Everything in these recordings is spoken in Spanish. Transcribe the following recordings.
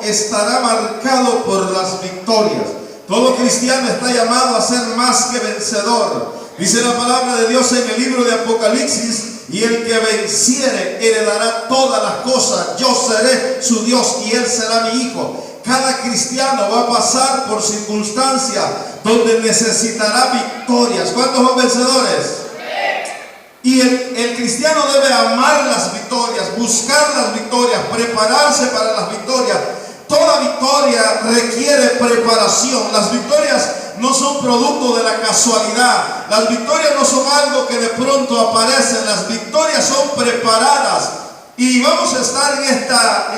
estará marcado por las victorias. Todo cristiano está llamado a ser más que vencedor. Dice la palabra de Dios en el libro de Apocalipsis: y el que venciere heredará todas las cosas, yo seré su Dios y él será mi hijo. Cada cristiano va a pasar por circunstancias donde necesitará victorias. ¿Cuántos son vencedores? Y el cristiano debe amar las victorias, buscar las victorias, prepararse para las victorias. Toda victoria requiere preparación. Las victorias no son producto de la casualidad. Las victorias no son algo que de pronto aparecen. Las victorias son preparadas. Y vamos a estar en esta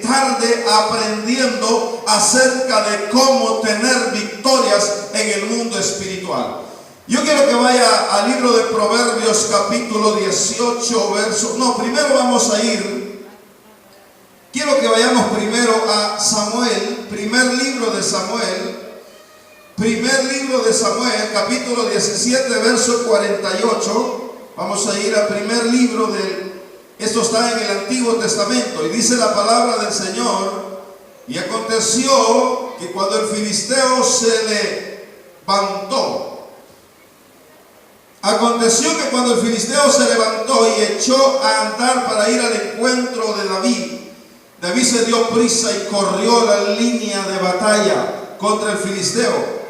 tarde aprendiendo acerca de cómo tener victorias en el mundo espiritual. Yo quiero que vaya al libro de Proverbios capítulo 18, primero vamos a ir. Quiero que vayamos primero a Samuel, primer libro de Samuel, capítulo 17, verso 48. Vamos a ir al primer libro esto está en el Antiguo Testamento, y dice la palabra del Señor: y aconteció que cuando el filisteo se levantó y echó a andar para ir al encuentro de David se dio prisa y corrió la línea de batalla contra el filisteo.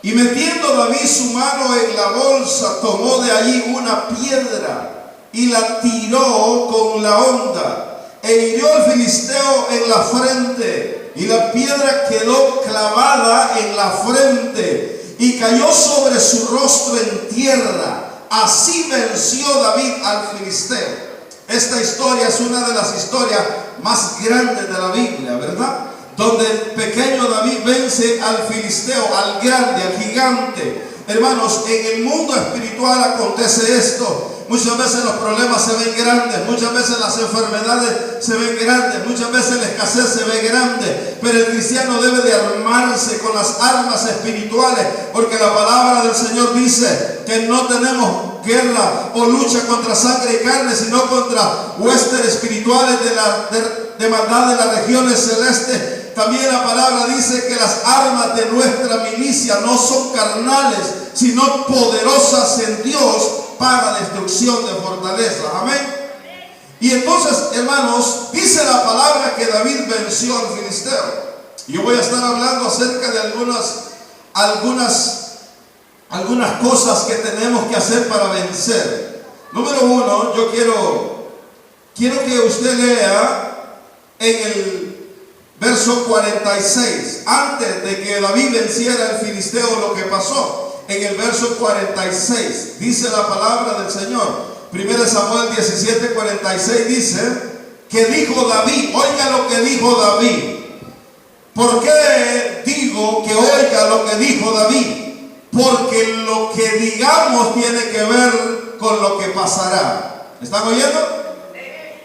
Y metiendo David su mano en la bolsa, tomó de allí una piedra y la tiró con la honda, e hirió al filisteo en la frente, y la piedra quedó clavada en la frente, y cayó sobre su rostro en tierra. Así venció David al filisteo. Esta historia es una de las historias más grandes de la Biblia, ¿verdad? Donde el pequeño David vence al filisteo, al grande, al gigante. Hermanos, en el mundo espiritual acontece esto. Muchas veces los problemas se ven grandes, muchas veces las enfermedades se ven grandes, muchas veces la escasez se ve grande, pero el cristiano debe de armarse con las armas espirituales, porque la palabra del Señor dice que no tenemos guerra o lucha contra sangre y carne, sino contra huestes espirituales de maldad de las regiones celestes. También la palabra dice que las armas de nuestra milicia no son carnales, sino poderosas en Dios para destrucción de fortalezas. Amén. Y entonces, hermanos, dice la palabra que David venció al filisteo. Yo voy a estar hablando acerca de algunas cosas que tenemos que hacer para vencer. Número uno, yo quiero que usted lea en el verso 46, antes de que David venciera al filisteo, lo que pasó. En el verso 46 dice la palabra del Señor. 1 Samuel 17, 46 dice que dijo David. Oiga lo que dijo David. ¿Por qué digo que oiga lo que dijo David? Porque lo que digamos tiene que ver con lo que pasará. ¿Están oyendo?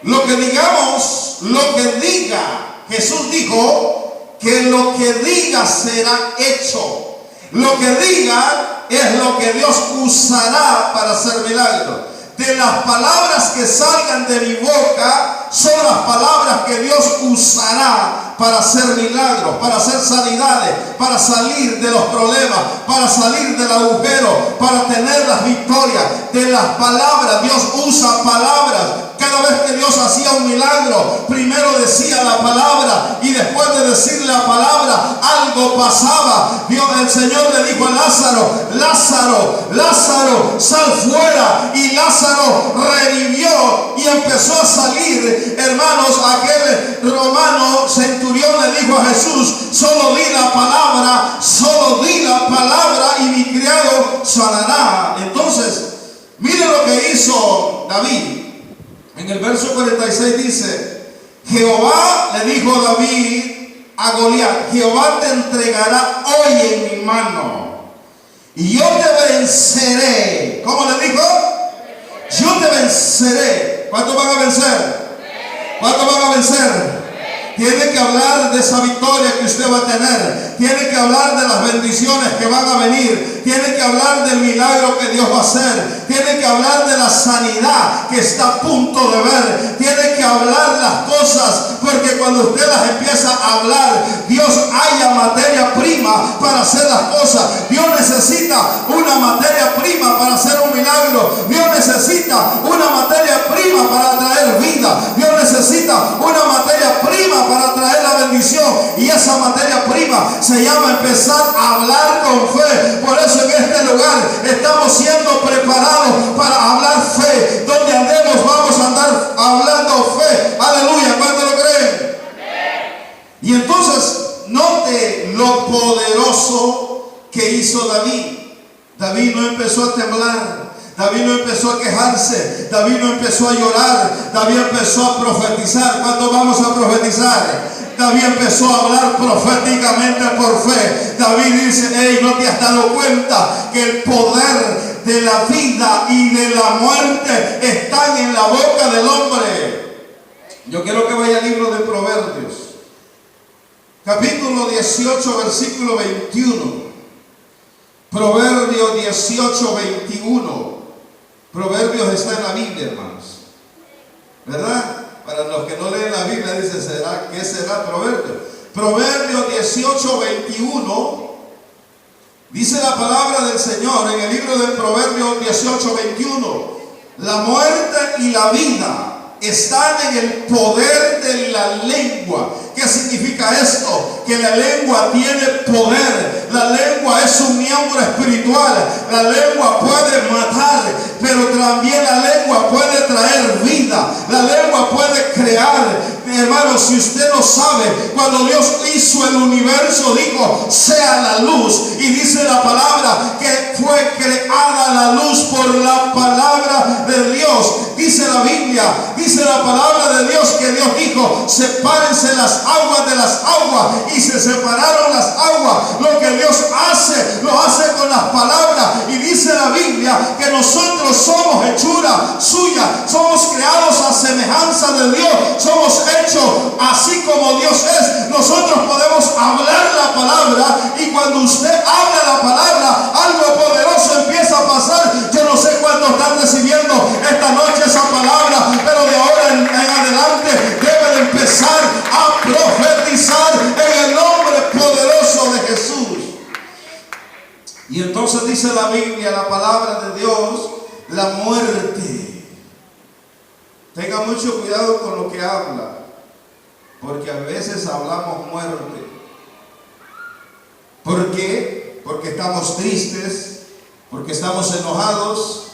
Lo que digamos, lo que diga. Jesús dijo que lo que diga será hecho. Lo que diga es lo que Dios usará para hacer milagros. De las palabras que salgan de mi boca son las palabras que Dios usará para hacer milagros, para hacer sanidades, para salir de los problemas, para salir del agujero, para tener las victorias. De las palabras, Dios usa palabras. Cada vez que Dios hacía un milagro, primero decía la palabra y después de decir la palabra, algo pasaba. El Señor le dijo a Lázaro: Lázaro, Lázaro, sal fuera. Y Lázaro revivió y empezó a salir. Hermanos, aquel romano centurión le dijo a Jesús: solo di la palabra y mi criado sanará. Entonces, mire lo que hizo David. En el verso 46 dice: Jehová le dijo a David a Goliat: Jehová te entregará hoy en mi mano y yo te venceré. ¿Cómo le dijo? Yo te venceré. ¿Cuántos van a vencer? ¿Cuántos van a vencer? Tiene que hablar de esa victoria que usted va a tener. Tiene que hablar de las bendiciones que van a venir. Tiene que hablar del milagro que Dios va a hacer. Tiene que hablar de la sanidad que está a punto de ver. Tiene que hablar las cosas, porque cuando usted las empieza a hablar, Dios haya materia prima para hacer las cosas. Dios necesita una materia prima para hacer un milagro. Dios necesita una materia prima para traer vida. Dios necesita una materia prima para traer la bendición, y esa materia prima se llama empezar a hablar con fe. Por eso en este lugar estamos siendo preparados para hablar fe. Donde andemos vamos a andar hablando fe. Aleluya, ¿cuánto lo creen? Y entonces note lo poderoso que hizo David. David no empezó a temblar. David no empezó a quejarse. David no empezó a llorar. David empezó a profetizar. ¿Cuándo vamos a profetizar? David empezó a hablar proféticamente por fe. David dice: hey, ¿no te has dado cuenta que el poder de la vida y de la muerte están en la boca del hombre? Yo quiero que vaya al libro de Proverbios, capítulo 18, versículo 21. Proverbios 18, 21. Proverbios está en la Biblia, hermanos, ¿verdad? Para los que no leen la Biblia, dice: ¿qué será Proverbios? Proverbios 18, 21. Dice la palabra del Señor en el libro de Proverbios 18, 21. La muerte y la vida están en el poder de la lengua. ¿Qué significa esto? Que la lengua tiene poder. La lengua es un miembro espiritual. La lengua puede matar, pero también la lengua puede traer vida. La lengua puede crear. Hermano, si usted no sabe, cuando Dios hizo el universo, dijo: sea la luz. Y dice la palabra que fue creada la luz por la palabra de Dios. Dice la Biblia, dice la palabra de Dios, que Dios dijo: sepárense las aguas de las aguas, y se separaron las aguas. Lo que Dios hace, lo hace con las palabras. Y dice la Biblia que nosotros somos hechura suya, somos creados a semejanza de Dios, somos hechos así como Dios es. Nosotros podemos hablar la palabra, y cuando usted habla la palabra, algo poderoso empieza a pasar. Yo no sé cuántos están recibiendo esta noche esa palabra, pero de ahora en adelante debe de empezar a profetizar en el nombre poderoso de Jesús. Y entonces dice la Biblia, la palabra de Dios, la muerte. Tenga mucho cuidado con lo que habla, porque a veces hablamos muerte. ¿Por qué? Porque estamos tristes, porque estamos enojados.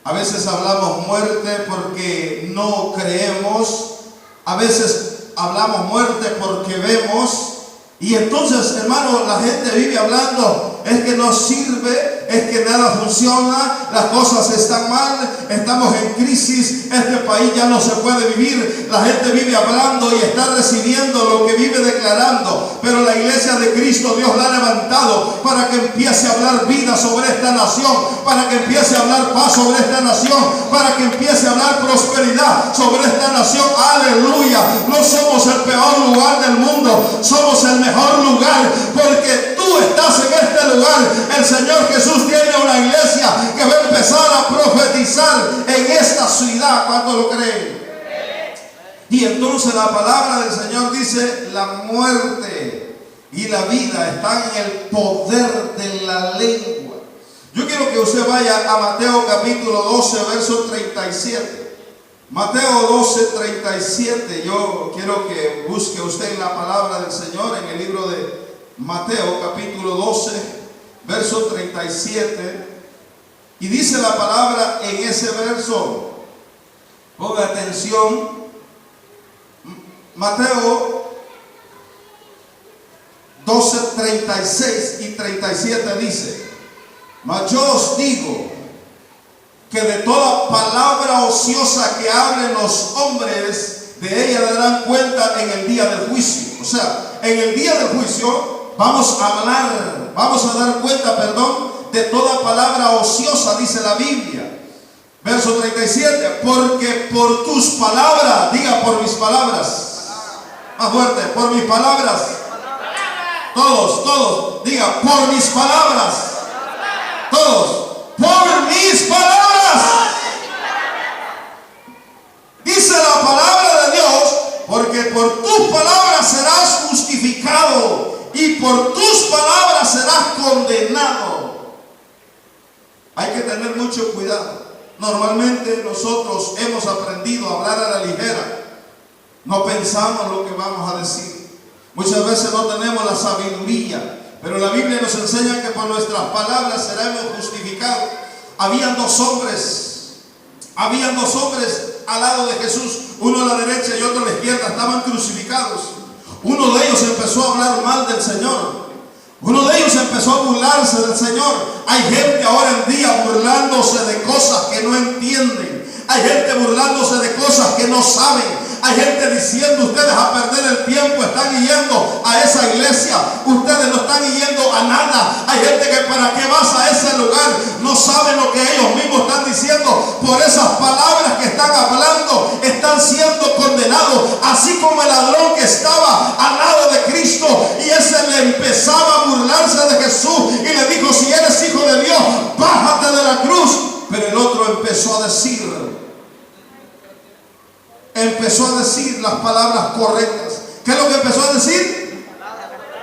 A veces hablamos muerte porque no creemos. A veces hablamos muerte porque vemos. Y entonces, hermano, la gente vive hablando: es que no sirve, es que nada funciona, las cosas están mal, estamos en crisis, este país ya no se puede vivir. La gente vive hablando y está recibiendo lo que vive declarando. Pero la iglesia de Cristo, Dios la ha levantado para que empiece a hablar vida sobre esta nación, para que empiece a hablar paz sobre esta nación, para que empiece a hablar prosperidad sobre esta nación. Aleluya. No somos el peor lugar del mundo, somos el mejor lugar, porque tú estás en este lugar. El Señor Jesús tiene una iglesia que va a empezar a profetizar en esta ciudad. ¿Cuánto lo creen? Y entonces la palabra del Señor dice: la muerte y la vida están en el poder de la lengua. Yo quiero que usted vaya a Mateo capítulo 12, verso 37. Mateo 12, 37. Yo quiero que busque usted en la palabra del Señor en el libro de Mateo capítulo 12, verso 37. Y dice la palabra en ese verso, ponga atención. Mateo 12, 36 y 37 dice: mas yo os digo que de toda palabra ociosa que hablen los hombres, de ella darán cuenta en el día del juicio. O sea, en el día del juicio vamos a dar cuenta, de toda palabra ociosa, dice la Biblia. Verso 37, porque por tus palabras, diga: por mis palabras. Más fuerte, por mis palabras. Todos, diga, por mis palabras. Todos, por mis palabras. Dice la palabra de Dios, porque por tus palabras serás justificado y por tus palabras serás condenado. Hay que tener mucho cuidado. Normalmente nosotros hemos aprendido a hablar a la ligera. No pensamos lo que vamos a decir. Muchas veces no tenemos la sabiduría, pero la Biblia nos enseña que por nuestras palabras seremos justificados. Habían dos hombres al lado de Jesús, uno a la derecha y otro a la izquierda, estaban crucificados. Uno de ellos empezó a hablar mal del Señor. Uno de ellos empezó a burlarse del Señor. Hay gente ahora en día burlándose de cosas que no entienden. Hay gente burlándose de cosas que no saben. Hay gente diciendo, ustedes a perder el tiempo están yendo a esa iglesia. Ustedes no están yendo a nada. Hay gente que para qué vas a ese lugar. No saben lo que ellos mismos están diciendo. Por esas palabras que están hablando, están siendo condenados. Así como el ladrón que estaba al lado de Cristo y ese le empezaba a burlarse de Jesús y le dijo, si eres hijo de Dios, bájate de la cruz. Pero el otro empezó a decir las palabras correctas. ¿Qué es lo que empezó a decir?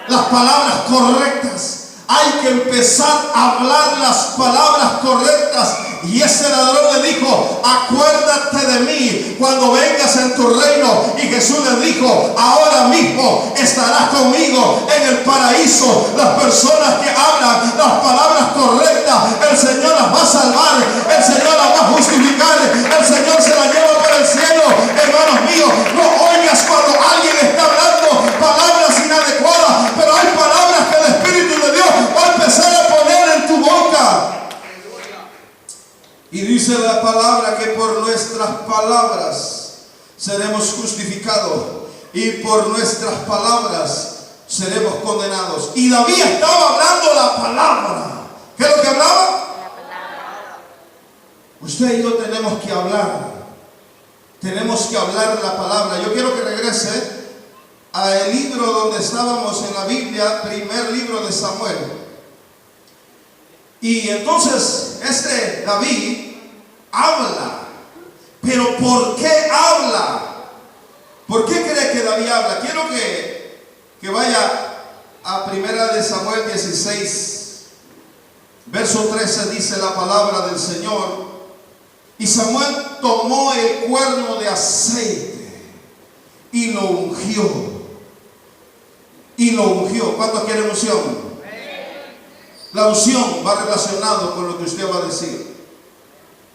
Las palabras correctas. Hay que empezar a hablar las palabras correctas. Y ese ladrón le dijo, acuérdate de mí cuando vengas en tu reino. Y Jesús le dijo, ahora mismo estarás conmigo en el paraíso. Las personas que hablan las palabras correctas, el Señor las va a salvar, el Señor las va a justificar, el Señor se las lleva para el cielo. Hermanos míos, no oigas cuando alguien está hablando palabras inadecuadas, pero hay palabras que el Espíritu de Dios va a empezar a poner en tu boca. Y dice la palabra que por nuestras palabras seremos justificados y por nuestras palabras seremos condenados. Y David estaba hablando la palabra. ¿Qué es lo que hablaba? La palabra. Usted y yo tenemos que hablar. Tenemos que hablar la palabra. Yo quiero que regrese al libro donde estábamos en la Biblia, primer libro de Samuel. Y entonces David habla. Pero ¿por qué habla? ¿Por qué cree que David habla? Quiero que vaya a primera de Samuel 16, verso 13, dice la palabra del Señor. Y Samuel tomó el cuerno de aceite y lo ungió. ¿Cuántos quieren unción? La unción va relacionado con lo que usted va a decir.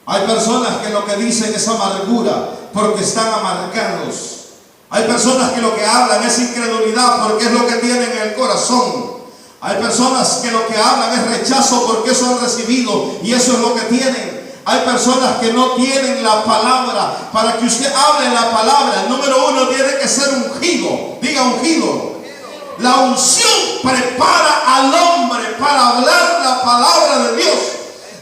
Hay personas que lo que dicen es amargura porque están amargados. Hay personas que lo que hablan es incredulidad porque es lo que tienen en el corazón. Hay personas que lo que hablan es rechazo porque eso han recibido y eso es lo que tienen. Hay personas que no tienen la palabra. Para que usted hable la palabra, el número uno tiene que ser ungido. Diga ungido. La unción prepara al hombre para hablar la palabra de Dios.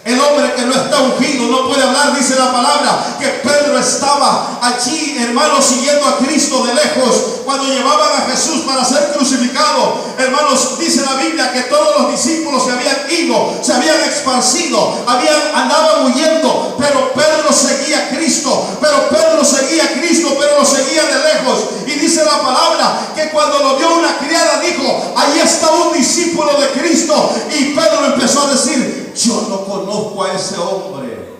El hombre que no está ungido no puede hablar. Dice la palabra que Pedro estaba allí, hermanos, siguiendo a Cristo de lejos cuando llevaban a Jesús para ser crucificado. Hermanos, dice la Biblia que todos los discípulos se habían ido, se habían esparcido, andaban huyendo, pero Pedro seguía a Cristo, pero lo seguía de lejos. Y dice la palabra que cuando lo vio una criada dijo, ahí está un discípulo de Cristo. Y Pedro empezó a decir, yo no conozco a ese hombre.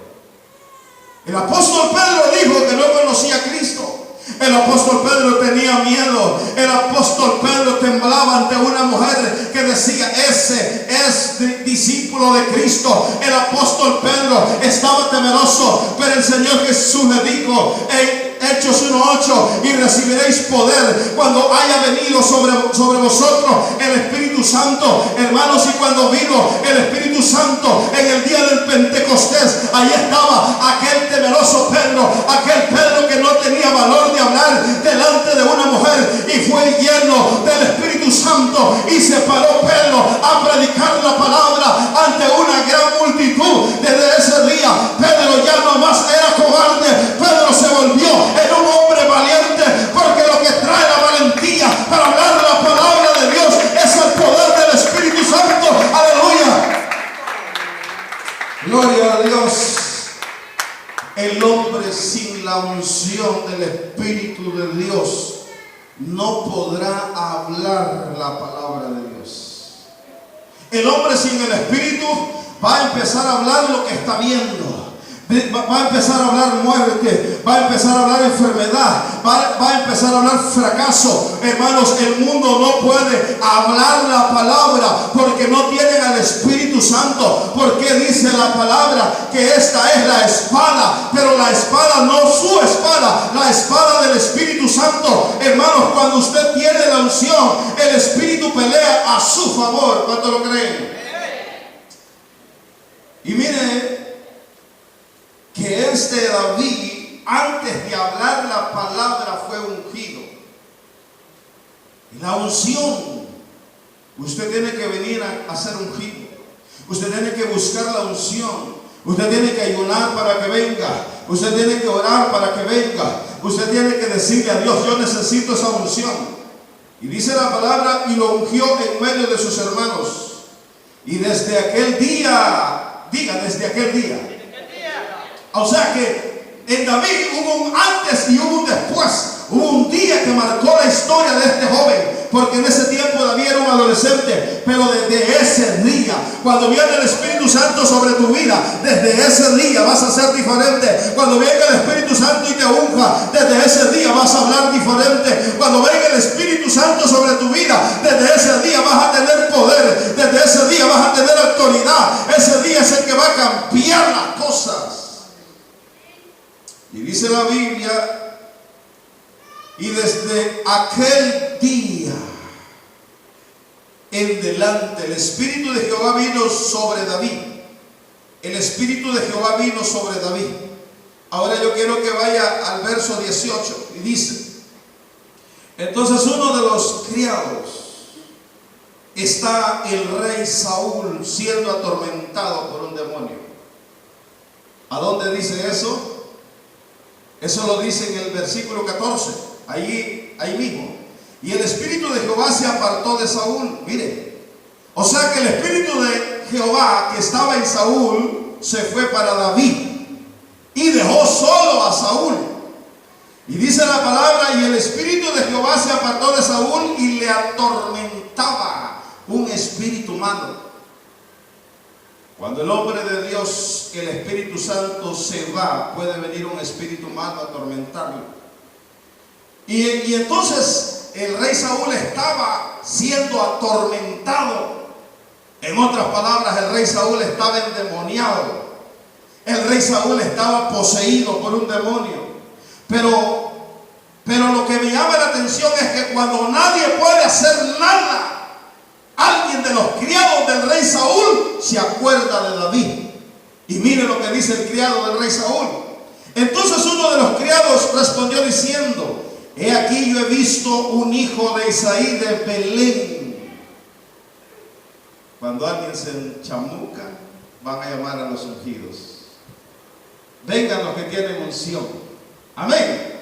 El apóstol Pedro dijo que no conocía a Cristo. El apóstol Pedro tenía miedo. El apóstol Pedro temblaba ante una mujer que decía, ese es discípulo de Cristo. El apóstol Pedro estaba temeroso, pero el Señor Jesús le dijo en Hechos 1:8, y recibiréis poder cuando haya venido sobre vosotros el Espíritu Santo. Hermanos, y cuando vino el Espíritu Santo en el día del Pentecostés, ahí estaba aquel temeroso Pedro, aquel Pedro que no tenía valor de hablar delante de una mujer, y fue lleno del Espíritu Santo y se paró Pedro a predicar la palabra ante una gran multitud. Desde ese día Pedro ya no más era cobarde. Pedro se volvió en un hombre valiente, porque lo que trae la valentía hablar la palabra de Dios. El hombre sin el Espíritu va a empezar a hablar lo que está viendo. Va a empezar a hablar muerte, va a empezar a hablar enfermedad, va a empezar a hablar fracaso. Hermanos, el mundo no puede hablar la palabra porque no tienen al Espíritu Santo. Porque dice la palabra que esta es la espada, pero la espada no su espada, la espada del Espíritu Santo. Hermanos, cuando usted tiene la unción, el Espíritu pelea a su favor. ¿Cuánto lo creen? Y mire que David, antes de hablar la palabra, fue ungido. Y la unción, usted tiene que venir a ser ungido. Usted tiene que buscar la unción. Usted tiene que ayunar para que venga. Usted tiene que orar para que venga. Usted tiene que decirle a Dios: yo necesito esa unción. Y dice la palabra: y lo ungió en medio de sus hermanos. Y desde aquel día, diga, desde aquel día. O sea que en David hubo un antes y hubo un después. Hubo un día que marcó la historia de este joven, porque en ese tiempo David era un adolescente. Pero desde ese día, cuando viene el Espíritu Santo sobre tu vida, desde ese día vas a ser diferente. Cuando venga el Espíritu Santo y te unja, desde ese día vas a hablar diferente. Cuando venga el Espíritu Santo sobre tu vida, desde ese día vas a tener poder. Desde ese día vas a tener autoridad. Ese día es el que va a cambiar las cosas. Y dice la Biblia: y desde aquel día en delante el Espíritu de Jehová vino sobre David. El Espíritu de Jehová vino sobre David. Ahora yo quiero que vaya al verso 18 y dice: entonces uno de los criados, está el rey Saúl siendo atormentado por un demonio. ¿A dónde dice eso? Eso lo dice en el versículo 14, ahí mismo. Y el Espíritu de Jehová se apartó de Saúl. Mire, o sea que el Espíritu de Jehová que estaba en Saúl se fue para David y dejó solo a Saúl. Y dice la palabra: y el Espíritu de Jehová se apartó de Saúl y le atormentaba un espíritu malo. Cuando el hombre de Dios, el Espíritu Santo, se va, puede venir un espíritu malo a atormentarlo. Y entonces el rey Saúl estaba siendo atormentado. En otras palabras, el rey Saúl estaba endemoniado. El rey Saúl estaba poseído por un demonio. Pero lo que me llama la atención es que cuando nadie puede hacer nada, alguien de los criados del rey Saúl se acuerda de David. Y mire lo que dice el criado del rey Saúl. Entonces uno de los criados respondió diciendo: he aquí, yo he visto un hijo de Isaí de Belén. Cuando alguien se enchamuca, van a llamar a los ungidos. Vengan los que tienen unción. Amén.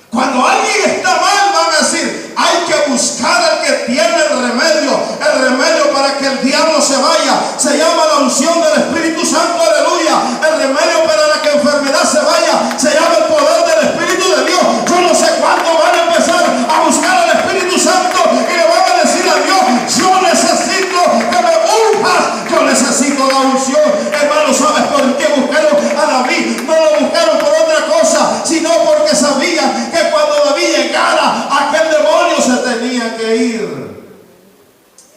Cuando alguien está mal, van a decir: hay que buscar al que tiene el remedio para que el diablo se vaya. Se llama la unción del Espíritu Santo, aleluya. El remedio para la que enfermedad se vaya se llama el poder del Espíritu de Dios. Yo no sé cuándo van a empezar a buscar al Espíritu Santo y le van a decir a Dios: yo necesito que me unjas, yo necesito la unción. Hermano, ¿sabes por qué buscaron a David? No lo buscaron por otra cosa, sino porque sabían que cuando David llegara, aquel demonio se tenía que ir.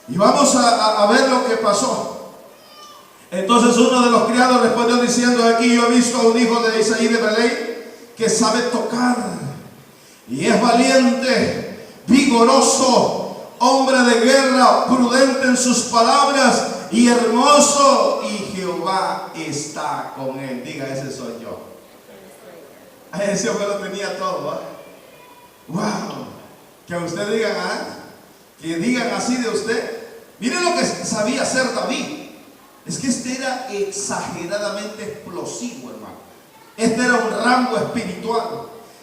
Y vamos a ver lo que pasó. Entonces uno de los criados respondió diciendo: aquí yo he visto a un hijo de Isaí de Belén que sabe tocar y es valiente, vigoroso, hombre de guerra, prudente en sus palabras y hermoso, y Jehová está con él. Diga: ese soy yo. Ese hombre lo tenía todo, ¿eh? Wow, que usted digan, que digan así de usted. Miren lo que sabía hacer David. Es que este era exageradamente explosivo, hermano. Este era un rango espiritual.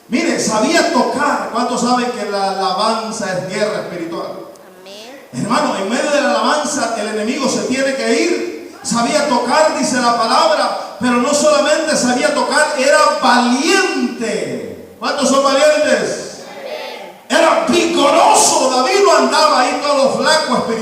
Mire, sabía tocar. ¿Cuántos saben que la alabanza es guerra espiritual? Amén. Hermano, en medio de la alabanza el enemigo se tiene que ir. Sabía tocar, dice la palabra. Pero no solamente sabía tocar, era valiente. ¿Cuántos son valientes? Era vigoroso. David no andaba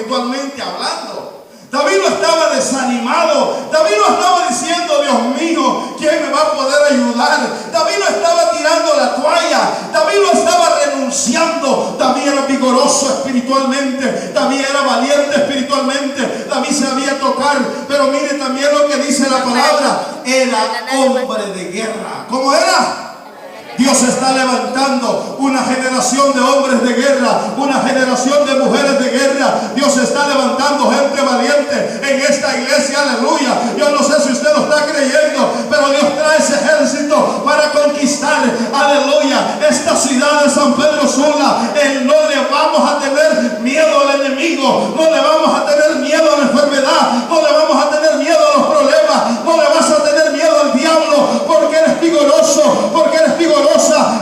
espiritualmente hablando. David no estaba desanimado. David no estaba diciendo, Dios mío, ¿quién me va a poder ayudar? David no estaba tirando la toalla. David no estaba renunciando. David era vigoroso espiritualmente. David era valiente espiritualmente. David sabía tocar. Pero mire también lo que dice la palabra. Era hombre de guerra. ¿Cómo era? Dios está levantando una generación de hombres de guerra, una generación de mujeres de guerra. Dios está levantando gente valiente en esta iglesia, aleluya. Yo no sé si usted lo está creyendo, pero Dios trae ese ejército para conquistar, aleluya, esta ciudad de San Pedro Sula. No le vamos a tener miedo al enemigo, no le vamos a tener miedo a la enfermedad, no le vamos a tener miedo a los problemas, no le vas a tener miedo al diablo, porque eres vigoroso, porque eres vigoroso,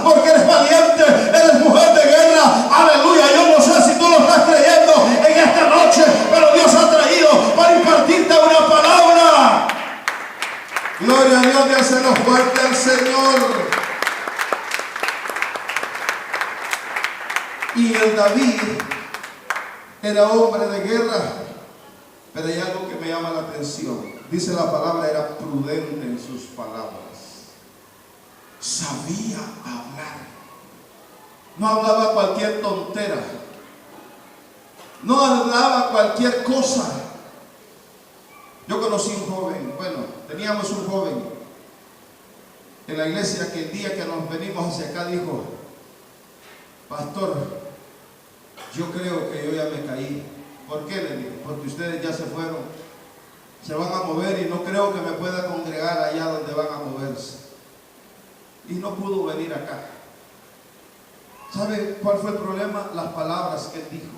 porque eres valiente, eres mujer de guerra, aleluya. Yo no sé si tú lo estás creyendo en esta noche, pero Dios ha traído para impartirte una palabra. Gloria a Dios, déselo fuerte al Señor. Y el David era hombre de guerra, pero hay algo que me llama la atención. Dice la palabra, era prudente en sus palabras. Sabía hablar. No hablaba cualquier tontera. No hablaba cualquier cosa. Yo conocí un joven, teníamos un joven en la iglesia que el día que nos venimos hacia acá dijo, pastor, yo creo que yo ya me caí. ¿Por qué? Le digo, porque ustedes ya se fueron, se van a mover y no creo que me pueda congregar allá donde van a moverse. Y no pudo venir acá. ¿Sabe cuál fue el problema? Las palabras que él dijo.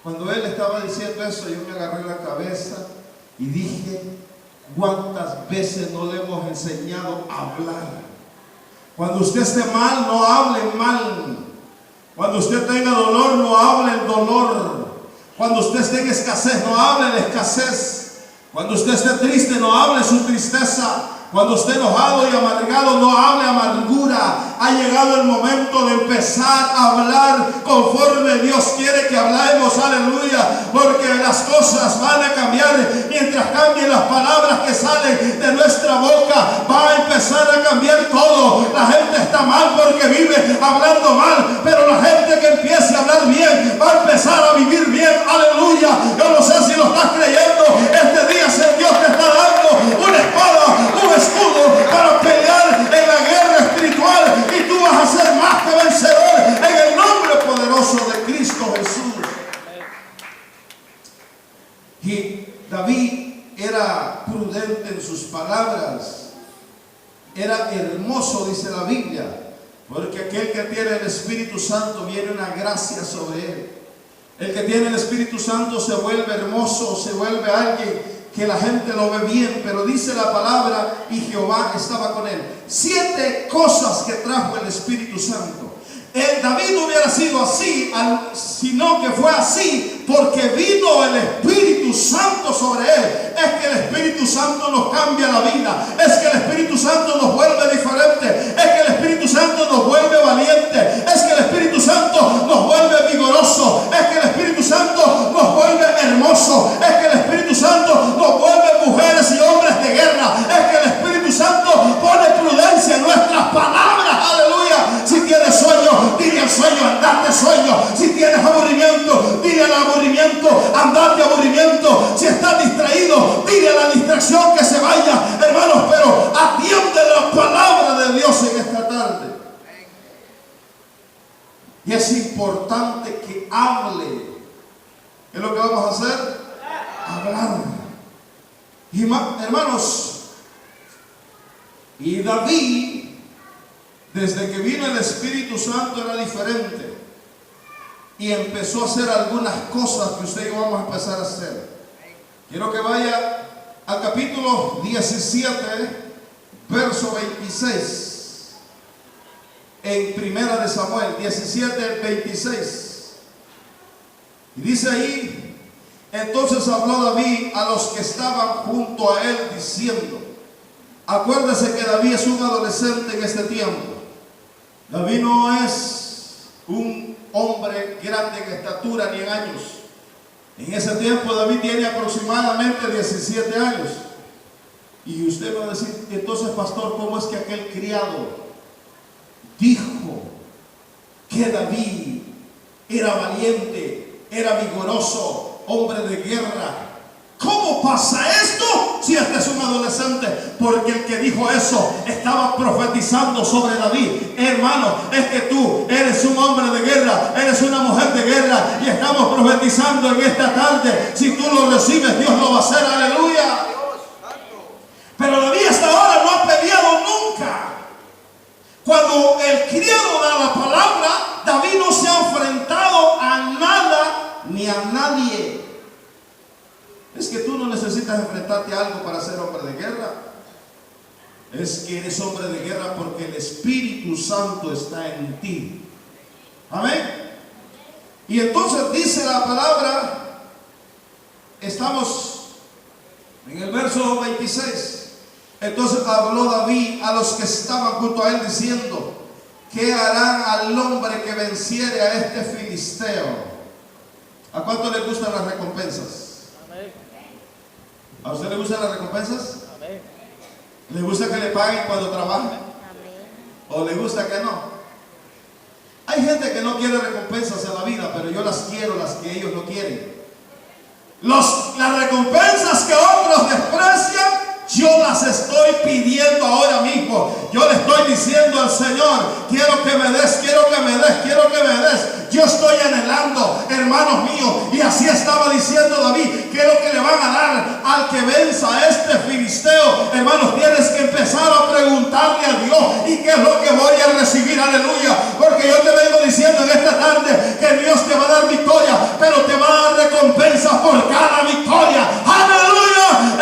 Cuando él estaba diciendo eso, yo me agarré la cabeza y dije, ¿cuántas veces no le hemos enseñado a hablar? Cuando usted esté mal, no hable mal. Cuando usted tenga dolor, no hable el dolor. Cuando usted esté en escasez, no hable de escasez. Cuando usted esté triste, no hable su tristeza. Cuando esté enojado y amargado, no hable amargura. Ha llegado el momento de empezar a hablar conforme Dios quiere que hablemos, aleluya, porque las cosas van a cambiar. Mientras cambien las palabras que salen de nuestra boca, va a empezar a cambiar todo. La gente está mal porque vive hablando mal, pero la gente que empiece a hablar bien va a empezar a vivir bien, aleluya. Yo no sé si lo estás creyendo. Este día es Dios te está dando una espada, un escudo para pelear en la guerra espiritual, y tú vas a ser más que vencedor en el nombre poderoso de Cristo Jesús. Y David era prudente en sus palabras, era hermoso, dice la Biblia, porque aquel que tiene el Espíritu Santo viene una gracia sobre él. El que tiene el Espíritu Santo se vuelve hermoso, se vuelve alguien que la gente lo ve bien, pero dice la palabra, y Jehová estaba con él. 7 cosas que trajo el Espíritu Santo. David no hubiera sido así, sino que fue así porque vino el Espíritu Santo sobre él. Es que el Espíritu Santo nos cambia la vida, es que el Espíritu Santo nos vuelve diferente, es que el Espíritu Santo nos vuelve valiente, es que el Espíritu Santo nos vuelve vigoroso, es que el Espíritu Santo nos vuelve hermoso, es que el Espíritu Santo nos vuelve mujeres y hombres de guerra, es que el Espíritu Santo pone prudencia en nuestras palabras, aleluya. Si tienes sueño, dile al sueño, andate sueño. Si tienes aburrimiento, dile al aburrimiento, andate aburrimiento. Si estás distraído, dile a la distracción que se vaya, hermanos, pero atiende la palabra de Dios en esta tarde. Y es importante que hable. ¿Qué es lo que vamos a hacer? Hablar. Y hermanos, y David, desde que vino el Espíritu Santo, era diferente. Y empezó a hacer algunas cosas que usted y yo vamos a empezar a hacer. Quiero que vaya al capítulo 17, verso 26. En Primera de Samuel 17, 26. Y dice ahí: entonces habló David a los que estaban junto a él diciendo. Acuérdese que David es un adolescente en este tiempo. David no es un hombre grande en estatura ni en años. En ese tiempo David tiene aproximadamente 17 años. Y usted va a decir, entonces pastor, ¿cómo es que aquel criado dijo que David era valiente, era vigoroso, hombre de guerra? ¿Cómo pasa esto si este es un adolescente? Porque el que dijo eso estaba profetizando sobre David. Hermano, es que tú eres un hombre de guerra, eres una mujer de guerra, y estamos profetizando en esta tarde. Si tú lo recibes, Dios lo va a hacer. Aleluya. Pero David hasta ahora no ha peleado nunca. Cuando el criado da la palabra, David no se ha enfrentado a nada ni a nadie. Es que tú no necesitas enfrentarte a algo para ser hombre de guerra. Es que eres hombre de guerra porque el Espíritu Santo está en ti. Amén. Y entonces dice la palabra, estamos en el verso 26. Entonces habló David a los que estaban junto a él diciendo: ¿qué harán al hombre que venciere a este filisteo? ¿A cuánto le gustan las recompensas? ¿A usted le gustan las recompensas? ¿Le gusta que le paguen cuando trabaja? ¿O le gusta que no? Hay gente que no quiere recompensas en la vida, pero yo las quiero, las que ellos no quieren. Las recompensas que otros desprecian, yo las estoy pidiendo ahora mismo. Yo le estoy diciendo al Señor: quiero que me des, quiero que me des, quiero que me des. Yo estoy anhelando, hermanos míos. Y así estaba diciendo David: ¿qué es lo que le van a dar al que venza a este filisteo? Hermanos, tienes que empezar a preguntarle a Dios: ¿y qué es lo que voy a recibir? Aleluya. Porque yo te vengo diciendo en esta tarde que Dios te va a dar victoria, pero te va a dar recompensas por cada victoria. Aleluya.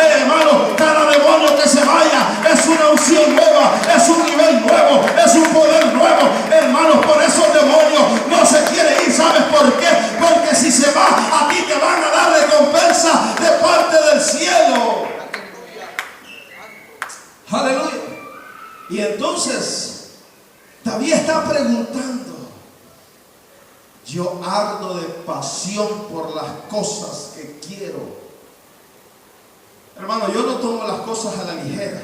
Hermano, cada demonio que se vaya es una unción nueva, es un nivel nuevo, es un poder nuevo. Hermanos, por esos demonios no se quiere ir. ¿Sabes por qué? Porque si se va, a ti te van a dar recompensa de parte del cielo. Aleluya. Y entonces David está preguntando: yo ardo de pasión por las cosas que quiero. Hermano, yo no tomo las cosas a la ligera.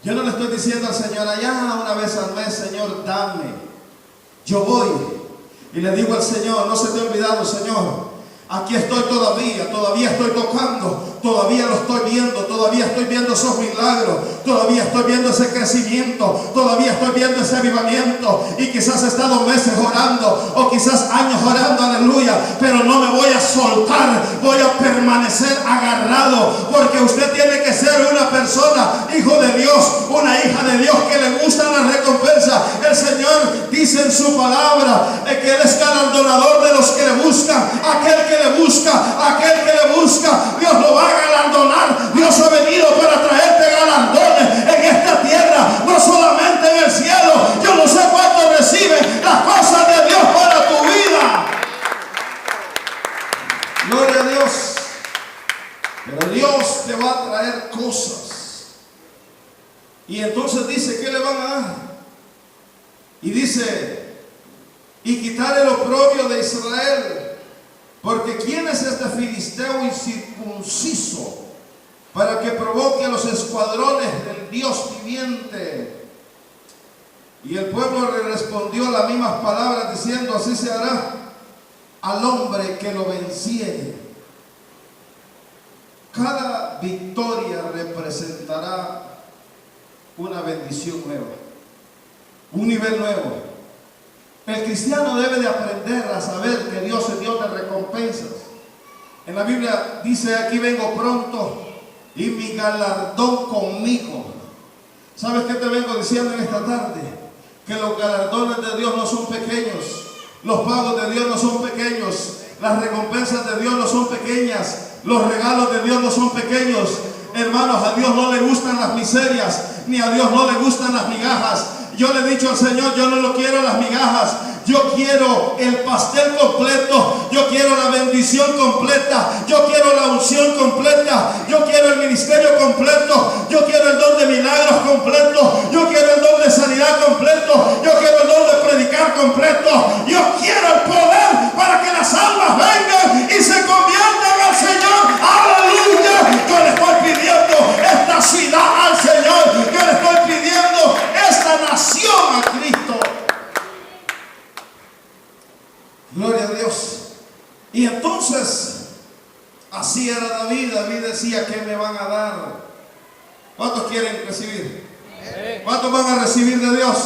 Yo no le estoy diciendo al Señor allá una vez al mes: Señor, dame. Yo voy y le digo al Señor: no se te ha olvidado, Señor, aquí estoy todavía estoy tocando, todavía lo estoy viendo, todavía estoy viendo esos milagros, todavía estoy viendo ese crecimiento, todavía estoy viendo ese avivamiento. Y quizás he estado meses orando, o quizás años orando, aleluya, pero no me voy a soltar, voy a permanecer agarrado, porque usted tiene que ser una persona, hijo de Dios, una hija de Dios, que le gustan las recompensas. El Señor dice en su palabra que Él es galardonador de los que le buscan. Aquel que le busca, Dios lo va a galardonar. Dios ha venido para traerte galardones en esta tierra, no solamente en el cielo. Yo no sé cuánto reciben las cosas de Dios para tu vida. Gloria a Dios. Pero Dios te va a traer cosas. Y entonces dice: ¿qué le van a dar? Y dice: y quitar el oprobio de Israel. Porque ¿quién es este filisteo incircunciso para que provoque a los escuadrones del Dios viviente? Y el pueblo le respondió las mismas palabras, diciendo: así se hará al hombre que lo venciere. Cada victoria representará una bendición nueva, un nivel nuevo. El cristiano debe de aprender a saber que Dios es Dios de recompensas. En la Biblia dice: aquí vengo pronto y mi galardón conmigo. ¿Sabes qué te vengo diciendo en esta tarde? Que los galardones de Dios no son pequeños, los pagos de Dios no son pequeños, las recompensas de Dios no son pequeñas, los regalos de Dios no son pequeños. Hermanos, a Dios no le gustan las miserias, ni a Dios no le gustan las migajas. Yo le he dicho al Señor: yo no lo quiero las migajas, yo quiero el pastel completo, yo quiero la bendición completa, yo quiero la unción completa, yo quiero el ministerio completo, yo quiero el don de milagros completo, yo quiero el don de sanidad completo, yo quiero el don de predicar completo, yo quiero el poder para que las almas vengan y se conviertan Gloria a Dios. Y entonces, así era David. David decía: ¿qué me van a dar? ¿Cuántos quieren recibir? ¿Cuántos van a recibir de Dios?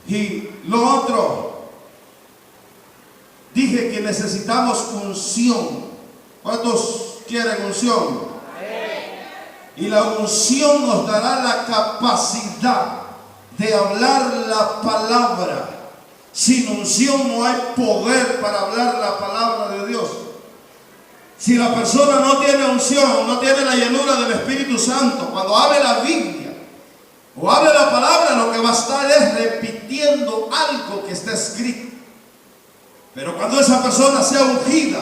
Y lo otro, dije que necesitamos unción. ¿Cuántos quieren unción? Y la unción nos dará la capacidad de hablar la palabra. Sin unción no hay poder para hablar la palabra de Dios. Si la persona no tiene unción, no tiene la llenura del Espíritu Santo, cuando hable la Biblia o hable la palabra, lo que va a estar es repitiendo algo que está escrito. Pero cuando esa persona sea ungida,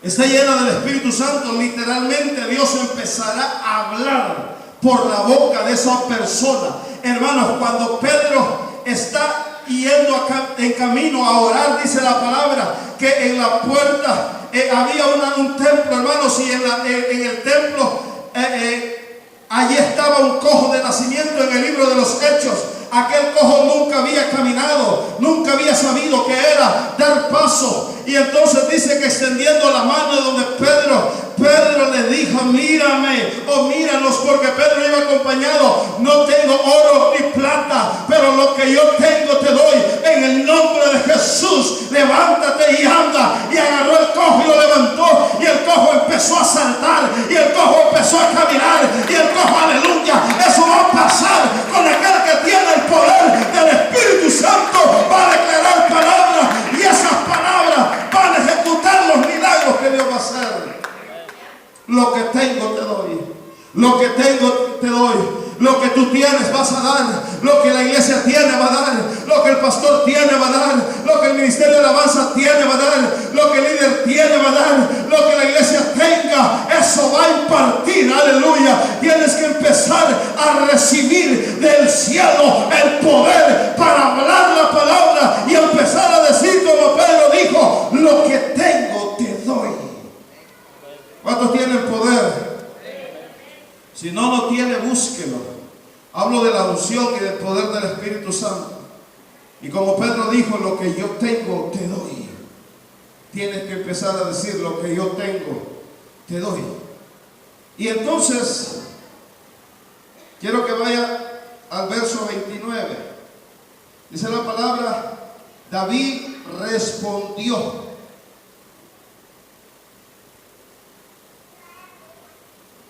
esté llena del Espíritu Santo, literalmente Dios empezará a hablar por la boca de esa persona. Hermanos, cuando Pedro está yendo acá en camino a orar, dice la palabra que en la puerta había un templo, hermanos, y en el templo allí estaba un cojo de nacimiento. En el libro de los Hechos, aquel cojo nunca había caminado, nunca había sabido que era dar paso. Y entonces dice que extendiendo la mano donde Pedro le dijo: mírame, o míranos, porque Pedro iba acompañado. No tengo oro ni plata, pero lo que yo tengo te doy. En el nombre de Jesús, levántate y anda. Y agarró el cojo y lo levantó, y el cojo empezó a saltar, y el cojo empezó a caminar, y el cojo, aleluya. Eso va a pasar con aquel que tiene el poder del Espíritu Santo. Va a declarar palabras, y esas palabras van a ejecutar los milagros que Dios va a hacer. Lo que tengo te doy. Lo que tengo te doy. Lo que tú tienes vas a dar. Lo que la iglesia tiene va a dar. Lo que el pastor tiene va a dar. Lo que el ministerio de alabanza tiene va a dar. Lo que el líder tiene va a dar. Lo que la iglesia tenga, eso va a impartir. Aleluya. Tienes que empezar a recibir del cielo el poder para hablar la palabra y empezar a decir como Pedro dijo: lo que tengo te doy. ¿Cuántos tienen poder? Si no lo tiene, búsquelo. Hablo de la unción y del poder del Espíritu Santo. Y como Pedro dijo: lo que yo tengo te doy. Tienes que empezar a decir: lo que yo tengo te doy. Y entonces quiero que vaya al verso 29. Dice la palabra: David respondió.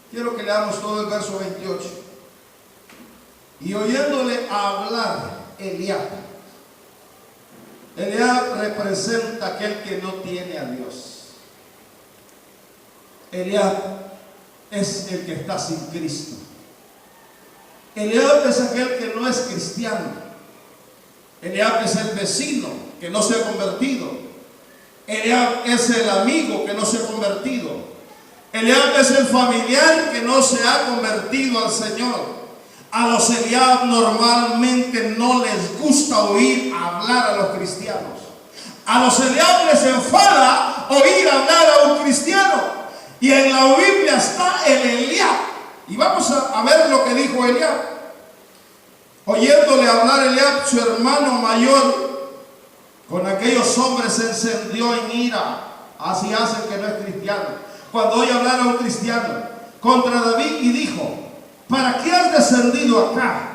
Quiero que leamos todo el verso 28. Y oyéndole hablar Eliab. Eliab representa aquel que no tiene a Dios. Eliab es el que está sin Cristo. Eliab es aquel que no es cristiano. Eliab es el vecino que no se ha convertido. Eliab es el amigo que no se ha convertido. Eliab es el familiar que no se ha convertido al Señor. A los Eliab normalmente no les gusta oír hablar a los cristianos. A los Eliab les enfada oír hablar a un cristiano. Y en la Biblia está el Eliab. Y vamos a ver lo que dijo Eliab. Oyéndole hablar Eliab, su hermano mayor, con aquellos hombres se encendió en ira. Así hace el que no es cristiano. Cuando oye hablar a un cristiano contra David, y dijo: ¿para qué has descendido acá?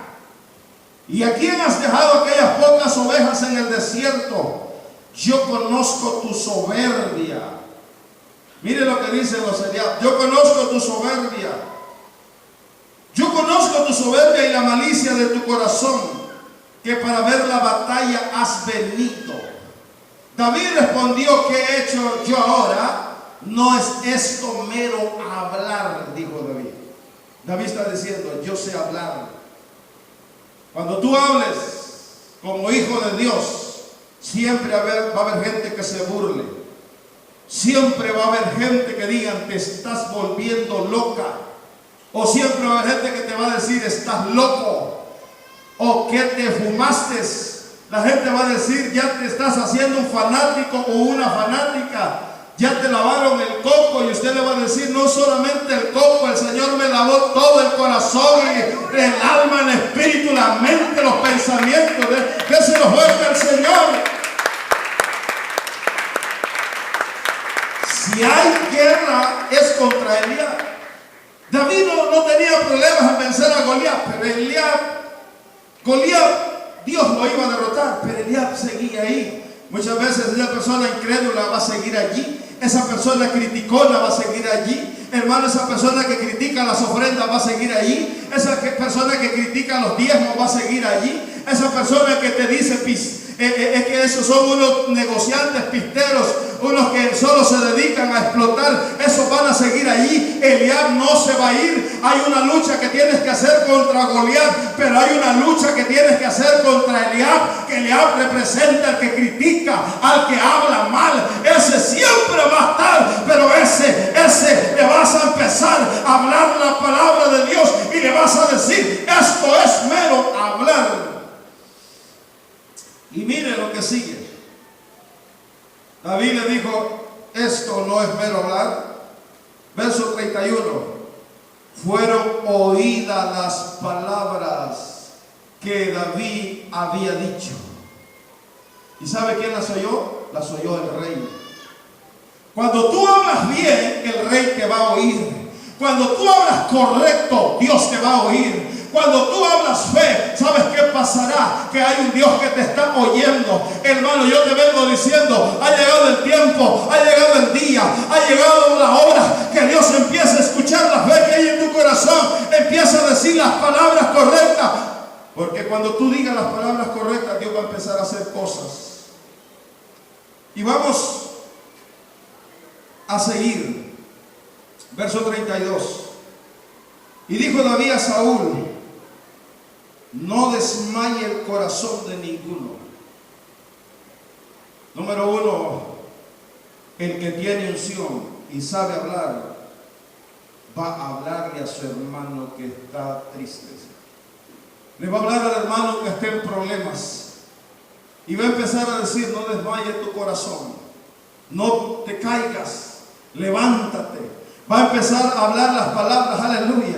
¿Y a quién has dejado aquellas pocas ovejas en el desierto? Yo conozco tu soberbia. Mire lo que dicen los Eliab: yo conozco tu soberbia. Yo conozco tu soberbia y la malicia de tu corazón, que para ver la batalla has venido. David respondió: ¿qué he hecho yo ahora? No es esto mero hablar, dijo David. David está diciendo: yo sé hablar. Cuando tú hables como hijo de Dios, siempre va a haber gente que se burle. Siempre va a haber gente que digan: te estás volviendo loca. O siempre va a haber gente que te va a decir: estás loco. O que te fumaste. La gente va a decir: ya te estás haciendo un fanático o una fanática. Ya te lavaron el coco, y usted le va a decir: no solamente el coco, el Señor me lavó todo el corazón, el alma, el espíritu, la mente, los pensamientos. Déselo fuerte al Señor. Si hay guerra, es contra Eliab. David no tenía problemas en vencer a Goliat, pero Goliat, Dios lo iba a derrotar, pero Eliab seguía ahí. Muchas veces esa persona incrédula va a seguir allí. Esa persona criticona va a seguir allí. Hermano, esa persona que critica las ofrendas va a seguir allí. Esa persona que critica los diezmos va a seguir allí. Esa persona que te dice es que esos son unos negociantes pisteros, unos que solo se dedican a explotar, esos van a seguir allí. Eliab no se va a ir. Hay una lucha que tienes que hacer contra Goliat, pero hay una lucha que tienes que hacer contra Eliab, que Eliab representa al que critica, al que habla mal. Ese siempre va a estar, pero ese le vas a empezar a hablar la palabra de Dios y le vas a decir, esto es mero hablar. Y mire lo que sigue. David le dijo, esto no es mero hablar. Verso 31. Fueron oídas las palabras que David había dicho. ¿Y sabe quién las oyó? Las oyó el rey. Cuando tú hablas bien, el rey te va a oír. Cuando tú hablas correcto, Dios te va a oír. Cuando tú hablas fe, ¿sabes qué pasará? Que hay un Dios que te está oyendo. Hermano, yo te vengo diciendo, ha llegado el tiempo, ha llegado el día, ha llegado la hora que Dios empiece a escuchar la fe que hay en tu corazón, empieza a decir las palabras correctas. Porque cuando tú digas las palabras correctas, Dios va a empezar a hacer cosas. Y vamos a seguir. Verso 32. Y dijo David a Saúl, no desmaye el corazón de ninguno. Número uno, el que tiene unción y sabe hablar, va a hablarle a su hermano que está triste. Le va a hablar al hermano que esté en problemas. Y va a empezar a decir, no desmaye tu corazón, no te caigas, levántate. Va a empezar a hablar las palabras, aleluya.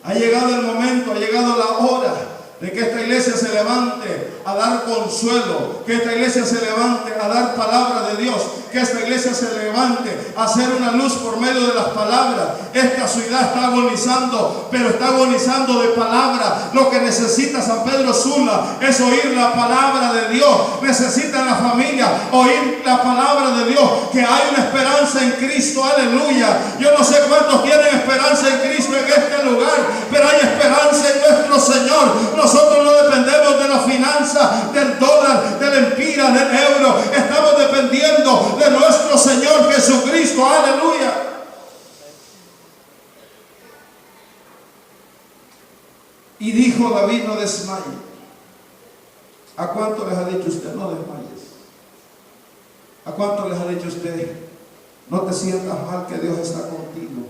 Ha llegado el momento, ha llegado la hora de que esta iglesia se levante a dar consuelo, que esta iglesia se levante a dar palabra de Dios, que esta iglesia se levante a hacer una luz por medio de las palabras. Esta ciudad está agonizando, pero está agonizando de palabra. Lo que necesita San Pedro Sula es oír la palabra de Dios. Necesita la familia oír la palabra de Dios, que hay una esperanza en Cristo, aleluya. Yo no sé cuántos tienen esperanza en Cristo en este lugar, pero hay esperanza en nuestro Señor. Nosotros no dependemos de la finanza, del dólar, del empira, del euro. Estamos dependiendo de nuestro Señor Jesucristo, aleluya. Y dijo David, no desmayes. ¿A cuánto les ha dicho usted, no desmayes? ¿A cuánto les ha dicho usted, no te sientas mal, que Dios está contigo?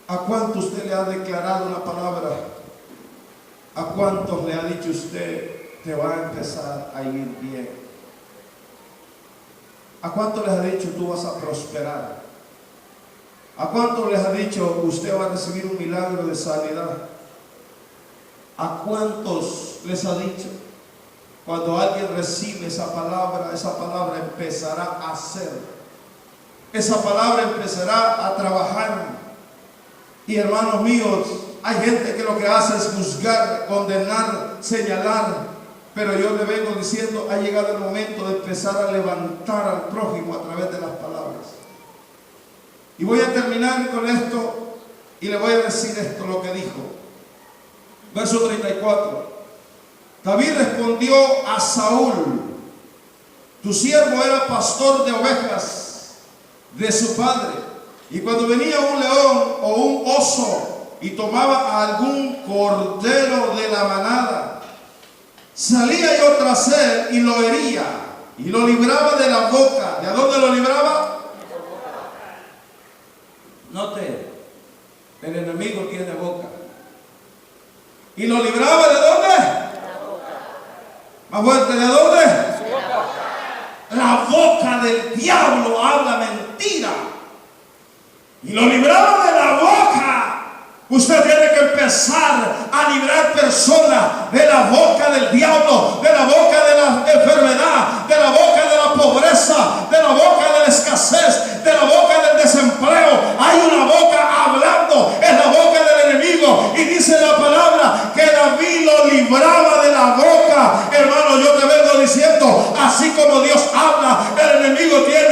¿A cuánto usted le ha declarado una palabra? ¿A cuántos le ha dicho usted, te va a empezar a ir bien? ¿A cuántos les ha dicho, tú vas a prosperar? ¿A cuántos les ha dicho, usted va a recibir un milagro de sanidad? ¿A cuántos les ha dicho, cuando alguien recibe esa palabra empezará a hacer? Esa palabra empezará a trabajar. Y hermanos míos, hay gente que lo que hace es juzgar, condenar, señalar. Pero yo le vengo diciendo, ha llegado el momento de empezar a levantar al prójimo a través de las palabras. Y voy a terminar con esto y le voy a decir esto, lo que dijo. Verso 34. David respondió a Saúl, tu siervo era pastor de ovejas de su padre, y cuando venía un león o un oso y tomaba a algún cordero de la manada, salía yo tras él y lo hería y lo libraba de la boca. ¿De dónde lo libraba? Note, el enemigo tiene boca. ¿Y lo libraba de dónde? Más fuerte, ¿de dónde? La boca del diablo habla mentira. Y lo libraba de la boca. Usted tiene que empezar a librar personas de la boca del diablo, de la boca de la enfermedad, de la boca de la pobreza, de la boca de la escasez, de la boca del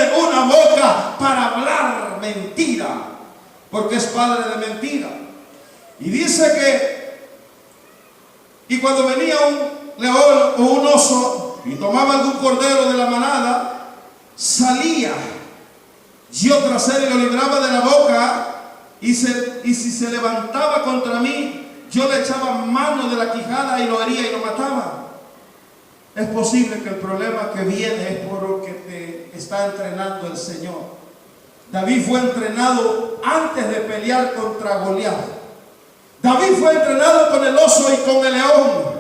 tiene una boca para hablar mentira, porque es padre de mentira. Y dice que, y cuando venía un león o un oso y tomaba algún cordero de la manada, salía yo tras él y lo libraba de la boca, y si se levantaba contra mí, yo le echaba mano de la quijada y lo hería y lo mataba. Es posible que el problema que viene es por lo que te está entrenando el Señor. David fue entrenado antes de pelear contra Goliat. David fue entrenado con el oso y con el león.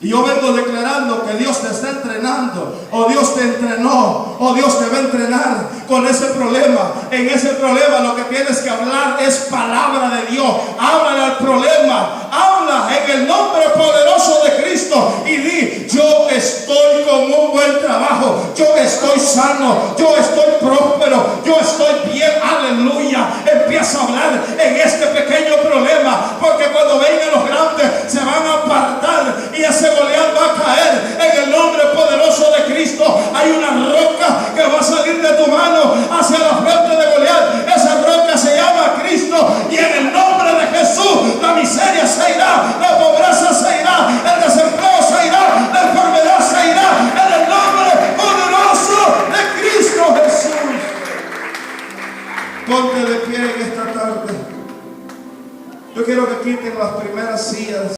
Y yo vengo declarando que Dios te está entrenando, o Dios te entrenó, o Dios te va a entrenar con ese problema. En ese problema lo que tienes que hablar es palabra de Dios. Háblale al problema, habla en el nombre poderoso de Cristo y di: yo estoy con un buen trabajo, yo estoy sano, yo estoy próspero, yo estoy bien, aleluya. Empieza a hablar en este pequeño problema, porque cuando vengan los grandes se van a apartar y ese Goliat va a caer en el nombre poderoso de Cristo. Hay una roca que va a salir de tu mano hacia la frente de Goliat. Esa roca se llama Cristo, y en el nombre de Jesús la miseria se irá, la pobreza se irá, el desempleo se irá, la enfermedad se irá, en el nombre poderoso de Cristo Jesús. Ponte de pie en esta tarde. Yo quiero que quiten las primeras sillas.